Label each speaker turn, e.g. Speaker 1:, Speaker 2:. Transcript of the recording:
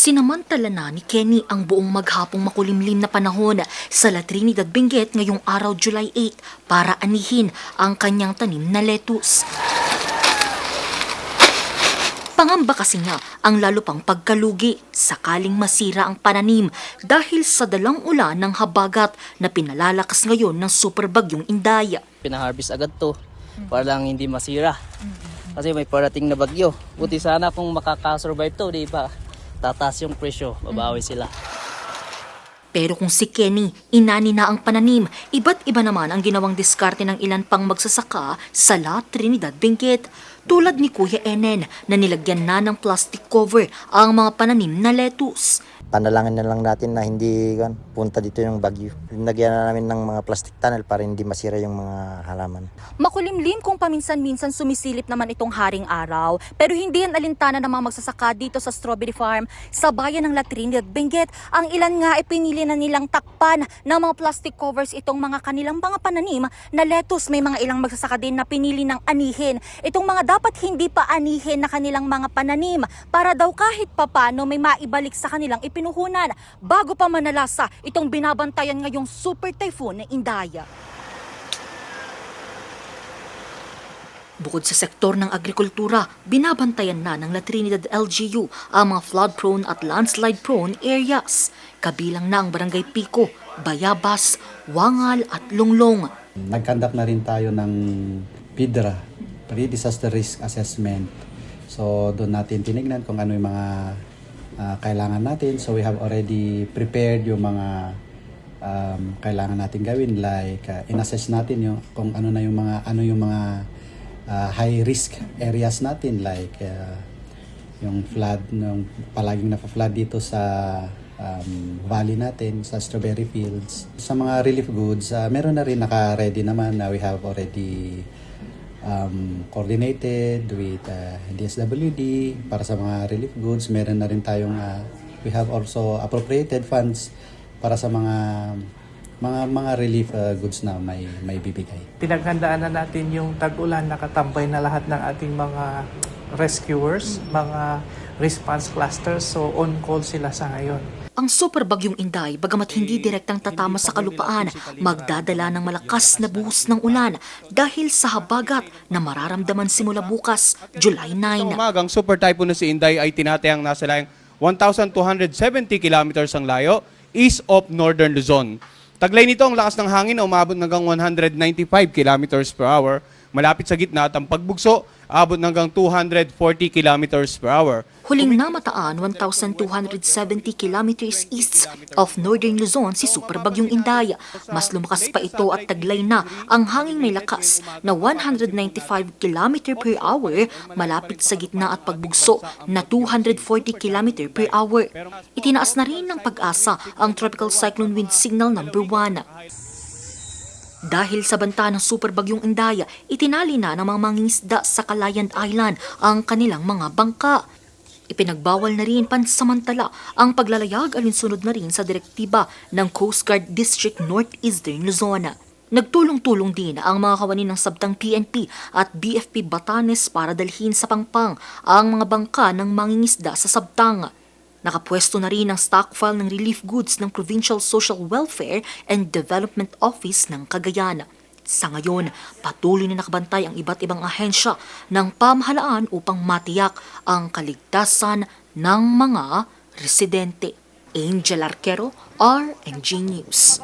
Speaker 1: Sinamantala na ni Kenny ang buong maghapong makulimlim na panahon sa La Trinidad, Benguet ngayong araw July 8 para anihin ang kanyang tanim na lettuce. Pangamba kasi niya ang lalo pang pagkalugi sakaling masira ang pananim dahil sa dalang ulan ng habagat na pinalalakas ngayon ng superbagyong Indaya.
Speaker 2: Pinaharvest agad to para lang hindi masira. Kasi may parating na bagyo. Buti sana kung makakasurvive to, di ba? Tataas yung presyo, babawi sila.
Speaker 1: Pero kung si Kenny, inani na ang pananim, iba't iba naman ang ginawang diskarte ng ilan pang magsasaka sa La Trinidad, Benguet. Tulad ni Kuya Enen na nilagyan na ng plastic cover ang mga pananim na lettuce.
Speaker 3: Panalangin na lang natin na hindi punta dito yung bagyo. Linagyan na namin ng mga plastic tunnel para hindi masira yung mga halaman.
Speaker 4: Makulimlim kung paminsan-minsan sumisilip naman itong haring araw, pero hindi yan alintana ng mga magsasaka dito sa strawberry farm sa bayan ng La Trinidad, Benguet. Ang ilan nga ay pinili na nilang takpan ng mga plastic covers itong mga kanilang mga pananim na lettuce. May mga ilang magsasaka din na pinili ng anihin itong mga dapat hindi pa anihin na kanilang mga pananim para daw kahit papano may maibalik sa kanilang pinuhunan bago pa manalasa itong binabantayan ngayong super typhoon na Indaya.
Speaker 1: Bukod sa sektor ng agrikultura, binabantayan na ng La Trinidad LGU ang mga flood-prone at landslide-prone areas. Kabilang na ang Barangay Pico, Bayabas, Wangal at Longlong.
Speaker 5: Nag-conduct na rin tayo ng PIDRA, Pre-Disaster Risk Assessment. So doon natin tinignan kung ano yung mga kailangan natin. So we have already prepared yung mga kailangan natin gawin, like in-assess natin yung kung ano yung mga high risk areas natin, like yung flood, yung palaging na-flood dito sa valley natin, sa strawberry fields. Sa mga relief goods, meron na rin naka-ready naman na we have already coordinated with DSWD para sa mga relief goods. Meron na rin tayong we have also appropriated funds para sa mga relief goods na may bibigay.
Speaker 6: Pinaghandaan na natin yung tag-ulan, nakatambay na lahat ng ating mga rescuers, mga response clusters, so on call sila sa ngayon.
Speaker 1: Ang superbagyong Inday, bagamat hindi direktang tatama sa kalupaan, magdadala ng malakas na buhos ng ulan dahil sa habagat na mararamdaman simula bukas, July 9.
Speaker 7: Sa umagang super typhoon na si Inday ay tinatayang nasa layang 1,270 kilometers ang layo east of northern Luzon. Taglay nito ang lakas ng hangin na umabot hanggang 195 kilometers per hour. Malapit sa gitna at ang pagbugso, abot hanggang 240 kilometers per hour.
Speaker 1: Huling namataan 1,270 kilometers east of northern Luzon si superbagyong Indaya. Mas lumakas pa ito at taglay na ang hanging may lakas na 195 km per hour malapit sa gitna at pagbugso na 240 km per hour. Itinaas na rin ng Pag-asa ang Tropical Cyclone Wind Signal number 1. Dahil sa banta ng superbagyong Indaya, itinali na ng mga mangingisda sa Calayan Island ang kanilang mga bangka. Ipinagbawal na rin pansamantala ang paglalayag alinsunod na rin sa direktiba ng Coast Guard District Northeastern Luzon. Nagtulong-tulong din ang mga kawani ng sabtang PNP at BFP Batanes para dalhin sa Pangpang ang mga bangka ng mangingisda sa sabtang. Nakapwesto na rin ang stockpile ng relief goods ng Provincial Social Welfare and Development Office ng Cagayan. Sa ngayon, patuloy na nakabantay ang iba't ibang ahensya ng pamahalaan upang matiyak ang kaligtasan ng mga residente. Angel Arquero, RMG News.